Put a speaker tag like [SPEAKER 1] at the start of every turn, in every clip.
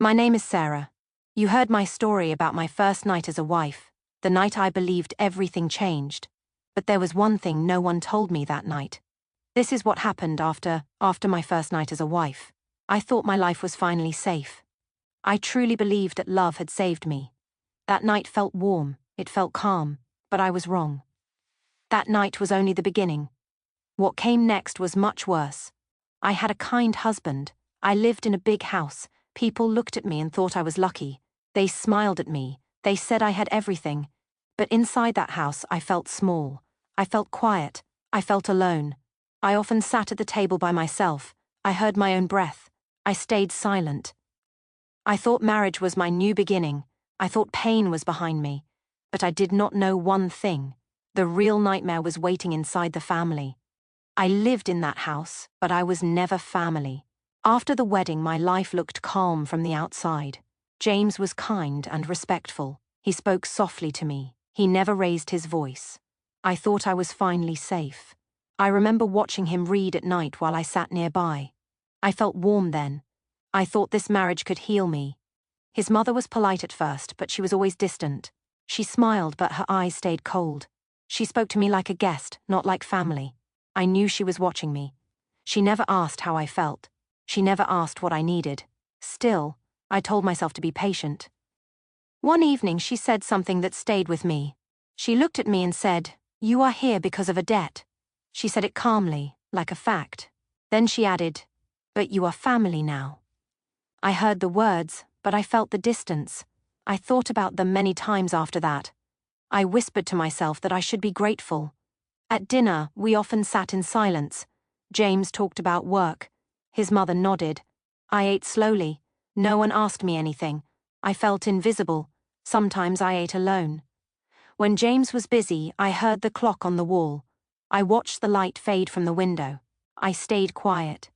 [SPEAKER 1] My name is Sarah. You heard my story about my first night as a wife, the night I believed everything changed. But there was one thing no one told me that night. This is what happened after my first night as a wife. I thought my life was finally safe. I truly believed that love had saved me. That night felt warm, it felt calm, but I was wrong. That night was only the beginning. What came next was much worse. I had a kind husband. I lived in a big house. People looked at me and thought I was lucky. They smiled at me. They said I had everything. But inside that house, I felt small. I felt quiet. I felt alone. I often sat at the table by myself. I heard my own breath. I stayed silent. I thought marriage was my new beginning. I thought pain was behind me. But I did not know one thing. The real nightmare was waiting inside the family. I lived in that house, but I was never family. After the wedding, my life looked calm from the outside. James was kind and respectful. He spoke softly to me. He never raised his voice. I thought I was finally safe. I remember watching him read at night while I sat nearby. I felt warm then. I thought this marriage could heal me. His mother was polite at first, but she was always distant. She smiled, but her eyes stayed cold. She spoke to me like a guest, not like family. I knew she was watching me. She never asked how I felt. She never asked what I needed. Still, I told myself to be patient. One evening, she said something that stayed with me. She looked at me and said, "You are here because of a debt." She said it calmly, like a fact. Then she added, "But you are family now." I heard the words, but I felt the distance. I thought about them many times after that. I whispered to myself that I should be grateful. At dinner, we often sat in silence. James talked about work. His mother nodded. I ate slowly. No one asked me anything. I felt invisible. Sometimes I ate alone. When James was busy, I heard the clock on the wall. I watched the light fade from the window. I stayed quiet.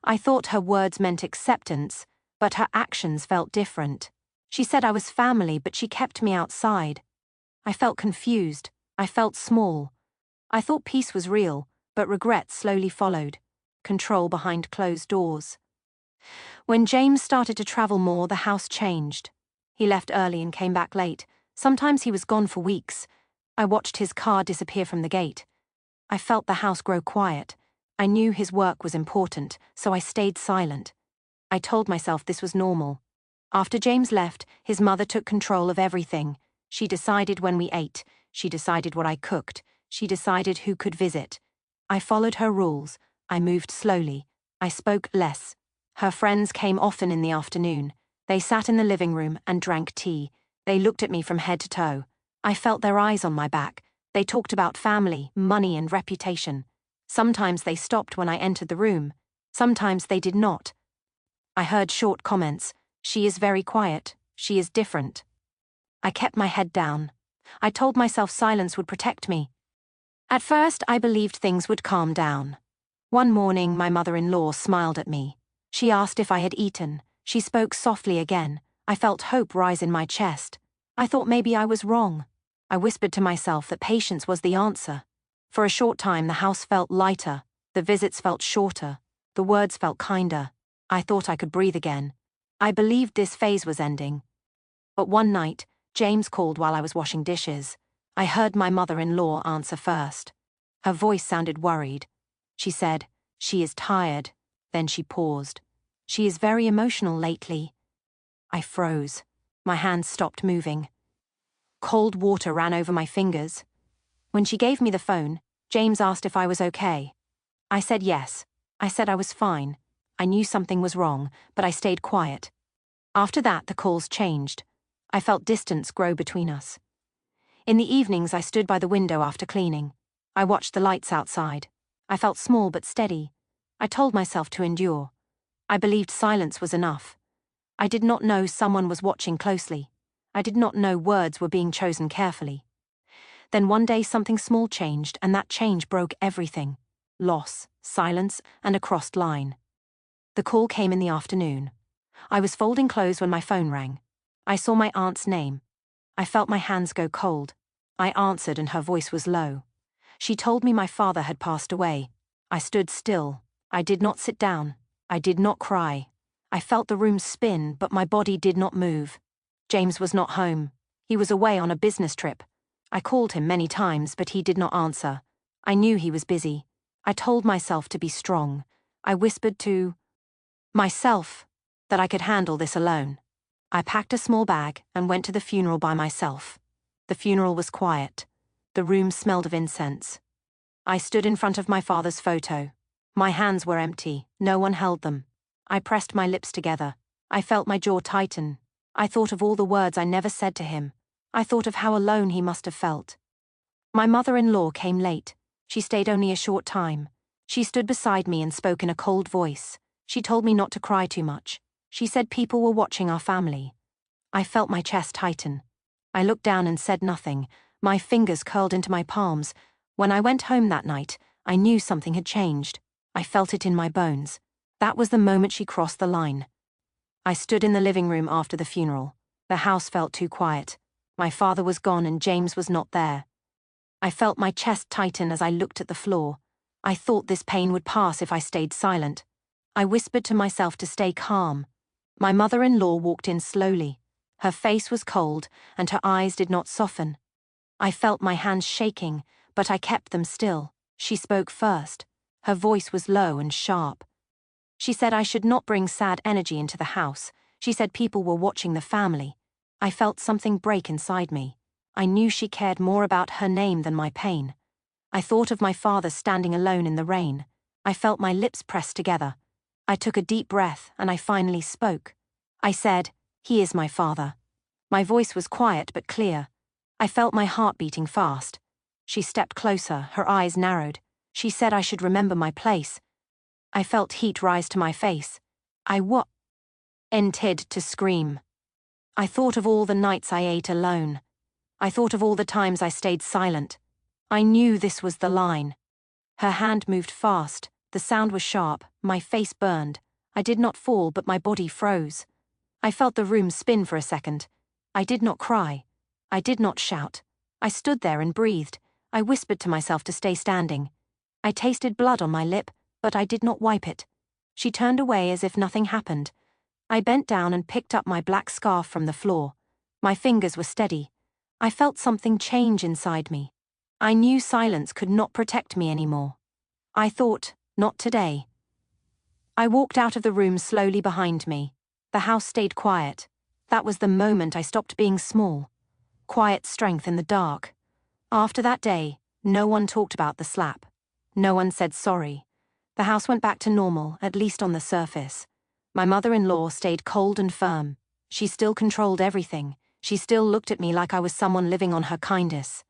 [SPEAKER 1] I thought her words meant acceptance, but her actions felt different. She said I was family, but she kept me outside. I felt confused. I felt small. I thought peace was real, but regret slowly followed. Control behind closed doors. When James started to travel more, the house changed. He left early and came back late. Sometimes he was gone for weeks. I watched his car disappear from the gate. I felt the house grow quiet. I knew his work was important, so I stayed silent. I told myself this was normal. After James left, his mother took control of everything. She decided when we ate. She decided what I cooked. She decided who could visit. I followed her rules. I moved slowly. I spoke less. Her friends came often in the afternoon. They sat in the living room and drank tea. They looked at me from head to toe. I felt their eyes on my back. They talked about family, money, and reputation. Sometimes they stopped when I entered the room. Sometimes they did not. I heard short comments. "She is very quiet. She is different." I kept my head down. I told myself silence would protect me. At first, I believed things would calm down. One morning, my mother-in-law smiled at me. She asked if I had eaten. She spoke softly again. I felt hope rise in my chest. I thought maybe I was wrong. I whispered to myself that patience was the answer. For a short time, the house felt lighter. The visits felt shorter. The words felt kinder. I thought I could breathe again. I believed this phase was ending. But one night, James called while I was washing dishes. I heard my mother-in-law answer first. Her voice sounded worried. She said, "She is tired." Then she paused. "She is very emotional lately." I froze. My hands stopped moving. Cold water ran over my fingers. When she gave me the phone, James asked if I was okay. I said yes. I said I was fine. I knew something was wrong, but I stayed quiet. After that, the calls changed. I felt distance grow between us. In the evenings, I stood by the window after cleaning. I watched the lights outside. I felt small but steady. I told myself to endure. I believed silence was enough. I did not know someone was watching closely. I did not know words were being chosen carefully. Then one day something small changed, and that change broke everything. Loss, silence, and a crossed line. The call came in the afternoon. I was folding clothes when my phone rang. I saw my aunt's name. I felt my hands go cold. I answered and her voice was low. She told me my father had passed away. I stood still. I did not sit down. I did not cry. I felt the room spin, but my body did not move. James was not home. He was away on a business trip. I called him many times, but he did not answer. I knew he was busy. I told myself to be strong. I whispered to myself that I could handle this alone. I packed a small bag and went to the funeral by myself. The funeral was quiet. The room smelled of incense. I stood in front of my father's photo. My hands were empty. No one held them. I pressed my lips together. I felt my jaw tighten. I thought of all the words I never said to him. I thought of how alone he must have felt. My mother-in-law came late. She stayed only a short time. She stood beside me and spoke in a cold voice. She told me not to cry too much. She said people were watching our family. I felt my chest tighten. I looked down and said nothing. My fingers curled into my palms. When I went home that night, I knew something had changed. I felt it in my bones. That was the moment she crossed the line. I stood in the living room after the funeral. The house felt too quiet. My father was gone and James was not there. I felt my chest tighten as I looked at the floor. I thought this pain would pass if I stayed silent. I whispered to myself to stay calm. My mother-in-law walked in slowly. Her face was cold, and her eyes did not soften. I felt my hands shaking, but I kept them still. She spoke first. Her voice was low and sharp. She said I should not bring sad energy into the house. She said people were watching the family. I felt something break inside me. I knew she cared more about her name than my pain. I thought of my father standing alone in the rain. I felt my lips pressed together. I took a deep breath and I finally spoke. I said, "He is my father." My voice was quiet but clear. I felt my heart beating fast. She stepped closer, her eyes narrowed. She said I should remember my place. I felt heat rise to my face. I wanted to scream. I thought of all the nights I ate alone. I thought of all the times I stayed silent. I knew this was the line. Her hand moved fast. The sound was sharp. My face burned. I did not fall, but my body froze. I felt the room spin for a second. I did not cry. I did not shout. I stood there and breathed. I whispered to myself to stay standing. I tasted blood on my lip, but I did not wipe it. She turned away as if nothing happened. I bent down and picked up my black scarf from the floor. My fingers were steady. I felt something change inside me. I knew silence could not protect me anymore. I thought, not today. I walked out of the room slowly behind me. The house stayed quiet. That was the moment I stopped being small. Quiet strength in the dark. After that day, no one talked about the slap. No one said sorry. The house went back to normal, at least on the surface. My mother-in-law stayed cold and firm. She still controlled everything. She still looked at me like I was someone living on her kindness.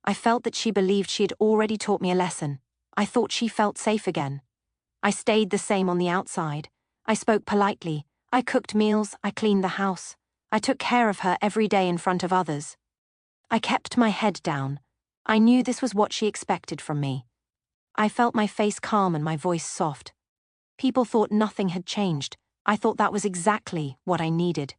[SPEAKER 1] I felt that she believed she had already taught me a lesson. I thought she felt safe again. I stayed the same on the outside. I spoke politely. I cooked meals. I cleaned the house. I took care of her every day in front of others. I kept my head down. I knew this was what she expected from me. I felt my face calm and my voice soft. People thought nothing had changed. I thought that was exactly what I needed.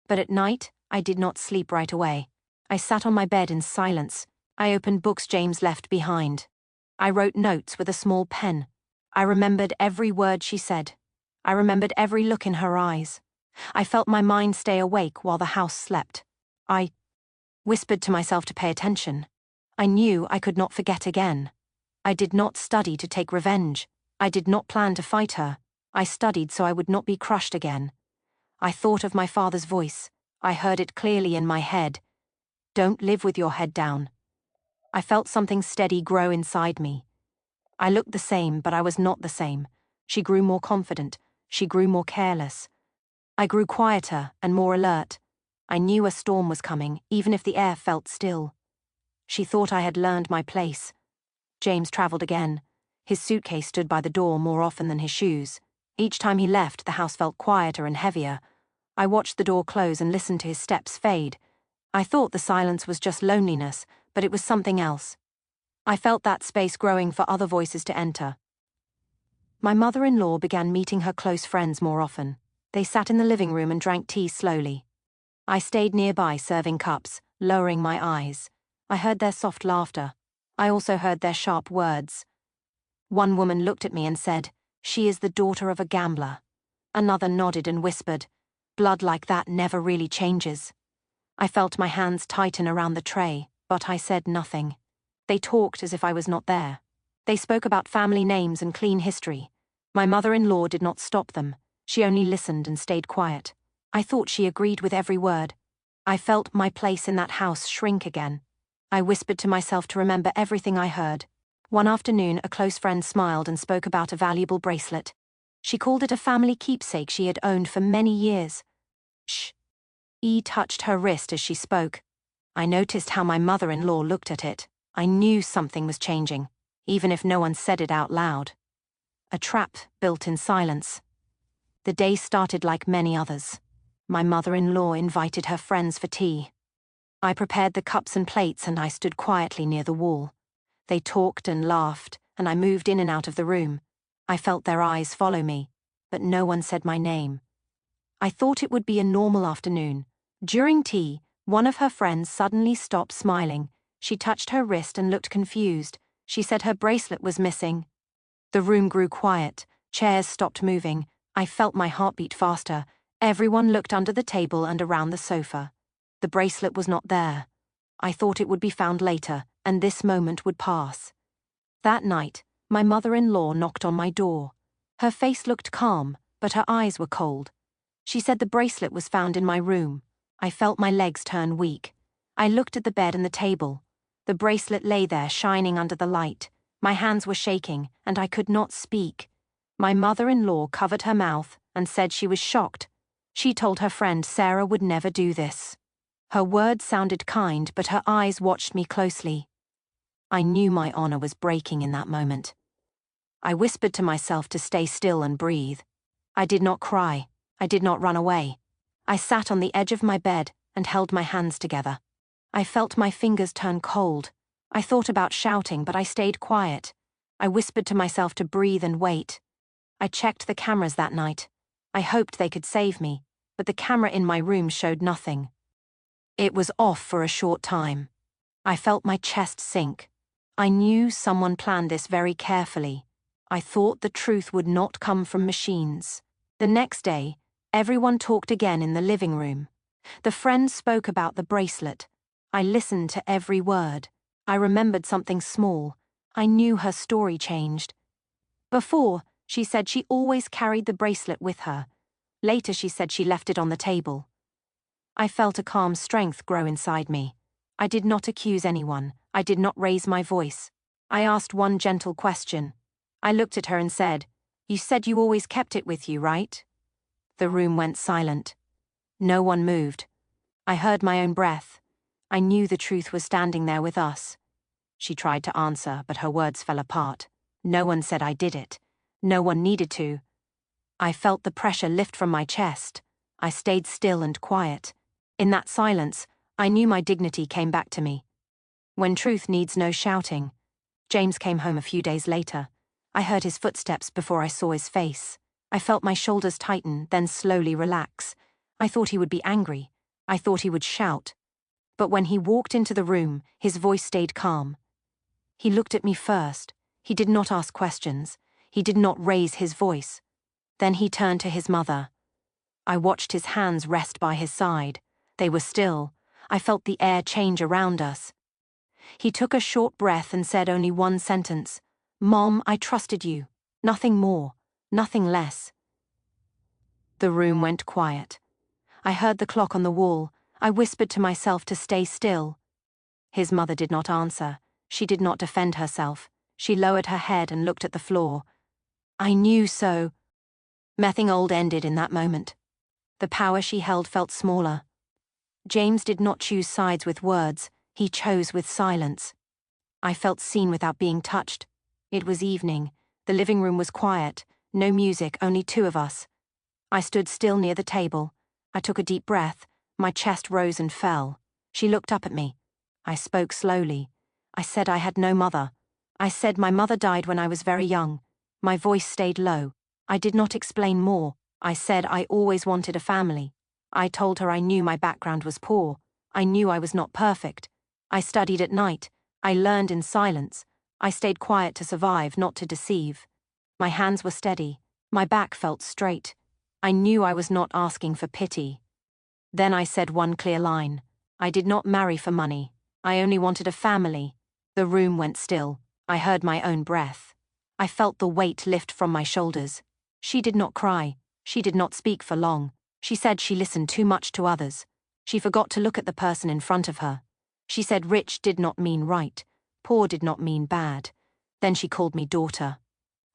[SPEAKER 1] But at night, I did not sleep right away. I sat on my bed in silence. I opened books James left behind. I wrote notes with a small pen. I remembered every word she said. I remembered every look in her eyes. I felt my mind stay awake while the house slept. I whispered to myself to pay attention. I knew I could not forget again. I did not study to take revenge. I did not plan to fight her. I studied so I would not be crushed again. I thought of my father's voice. I heard it clearly in my head. Don't live with your head down. I felt something steady grow inside me. I looked the same, but I was not the same. She grew more confident. She grew more careless. I grew quieter and more alert. I knew a storm was coming, even if the air felt still. She thought I had learned my place. James travelled again. His suitcase stood by the door more often than his shoes. Each time he left, the house felt quieter and heavier. I watched the door close and listened to his steps fade. I thought the silence was just loneliness, but it was something else. I felt that space growing for other voices to enter. My mother-in-law began meeting her close friends more often. They sat in the living room and drank tea slowly. I stayed nearby serving cups, lowering my eyes. I heard their soft laughter. I also heard their sharp words. One woman looked at me and said, "She is the daughter of a gambler." Another nodded and whispered, "Blood like that never really changes." I felt my hands tighten around the tray, but I said nothing. They talked as if I was not there. They spoke about family names and clean history. My mother-in-law did not stop them. She only listened and stayed quiet. I thought she agreed with every word. I felt my place in that house shrink again. I whispered to myself to remember everything I heard. One afternoon, a close friend smiled and spoke about a valuable bracelet. She called it a family keepsake she had owned for many years. Shh. E touched her wrist as she spoke. I noticed how my mother-in-law looked at it. I knew something was changing, even if no one said it out loud. A trap built in silence. The day started like many others. My mother-in-law invited her friends for tea. I prepared the cups and plates and I stood quietly near the wall. They talked and laughed, and I moved in and out of the room. I felt their eyes follow me, but no one said my name. I thought it would be a normal afternoon. During tea, one of her friends suddenly stopped smiling. She touched her wrist and looked confused. She said her bracelet was missing. The room grew quiet. Chairs stopped moving. I felt my heartbeat faster. Everyone looked under the table and around the sofa. The bracelet was not there. I thought it would be found later, and this moment would pass. That night, my mother-in-law knocked on my door. Her face looked calm, but her eyes were cold. She said the bracelet was found in my room. I felt my legs turn weak. I looked at the bed and the table. The bracelet lay there, shining under the light. My hands were shaking, and I could not speak. My mother-in-law covered her mouth and said she was shocked. She told her friend Sarah would never do this. Her words sounded kind, but her eyes watched me closely. I knew my honor was breaking in that moment. I whispered to myself to stay still and breathe. I did not cry. I did not run away. I sat on the edge of my bed and held my hands together. I felt my fingers turn cold. I thought about shouting, but I stayed quiet. I whispered to myself to breathe and wait. I checked the cameras that night. I hoped they could save me, but the camera in my room showed nothing. It was off for a short time. I felt my chest sink. I knew someone planned this very carefully. I thought the truth would not come from machines. The next day, everyone talked again in the living room. The friends spoke about the bracelet. I listened to every word. I remembered something small. I knew her story changed. Before, she said she always carried the bracelet with her. Later, she said she left it on the table. I felt a calm strength grow inside me. I did not accuse anyone. I did not raise my voice. I asked one gentle question. I looked at her and said, "You said you always kept it with you, right?" The room went silent. No one moved. I heard my own breath. I knew the truth was standing there with us. She tried to answer, but her words fell apart. No one said I did it. No one needed to. I felt the pressure lift from my chest. I stayed still and quiet. In that silence, I knew my dignity came back to me. When truth needs no shouting. James came home a few days later. I heard his footsteps before I saw his face. I felt my shoulders tighten, then slowly relax. I thought he would be angry. I thought he would shout. But when he walked into the room, his voice stayed calm. He looked at me first. He did not ask questions. He did not raise his voice. Then he turned to his mother. I watched his hands rest by his side. They were still. I felt the air change around us. He took a short breath and said only one sentence. "Mom, I trusted you. Nothing more. Nothing less." The room went quiet. I heard the clock on the wall. I whispered to myself to stay still. His mother did not answer. She did not defend herself. She lowered her head and looked at the floor. I knew so. Methingold ended in that moment. The power she held felt smaller. James did not choose sides with words. He chose with silence. I felt seen without being touched. It was evening. The living room was quiet. No music, only two of us. I stood still near the table. I took a deep breath. My chest rose and fell. She looked up at me. I spoke slowly. I said I had no mother. I said my mother died when I was very young. My voice stayed low. I did not explain more. I said I always wanted a family. I told her I knew my background was poor. I knew I was not perfect. I studied at night. I learned in silence. I stayed quiet to survive, not to deceive. My hands were steady. My back felt straight. I knew I was not asking for pity. Then I said one clear line. I did not marry for money. I only wanted a family. The room went still. I heard my own breath. I felt the weight lift from my shoulders. She did not cry. She did not speak for long. She said she listened too much to others. She forgot to look at the person in front of her. She said rich did not mean right. Poor did not mean bad. Then she called me daughter.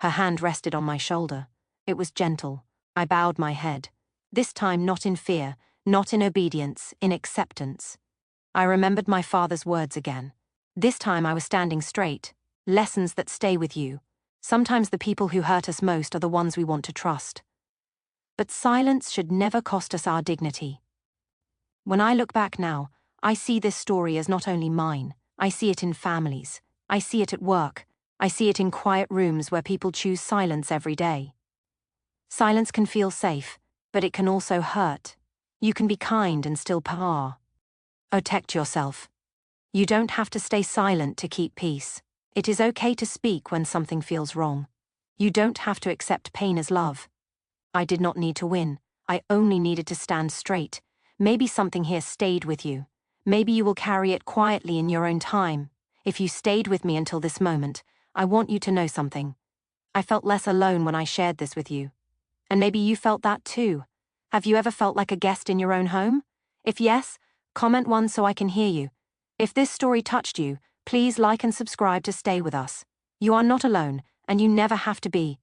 [SPEAKER 1] Her hand rested on my shoulder. It was gentle. I bowed my head. This time not in fear, not in obedience, in acceptance. I remembered my father's words again. This time I was standing straight. Lessons that stay with you. Sometimes the people who hurt us most are the ones we want to trust. But silence should never cost us our dignity. When I look back now, I see this story as not only mine. I see it in families. I see it at work. I see it in quiet rooms where people choose silence every day. Silence can feel safe, but it can also hurt. You can be kind and still power. Protect yourself. You don't have to stay silent to keep peace. It is okay to speak when something feels wrong. You don't have to accept pain as love. I did not need to win. I only needed to stand straight. Maybe something here stayed with you. Maybe you will carry it quietly in your own time. If you stayed with me until this moment, I want you to know something. I felt less alone when I shared this with you. And maybe you felt that too. Have you ever felt like a guest in your own home? If yes, comment one so I can hear you. If this story touched you, please like and subscribe to stay with us. You are not alone, and you never have to be.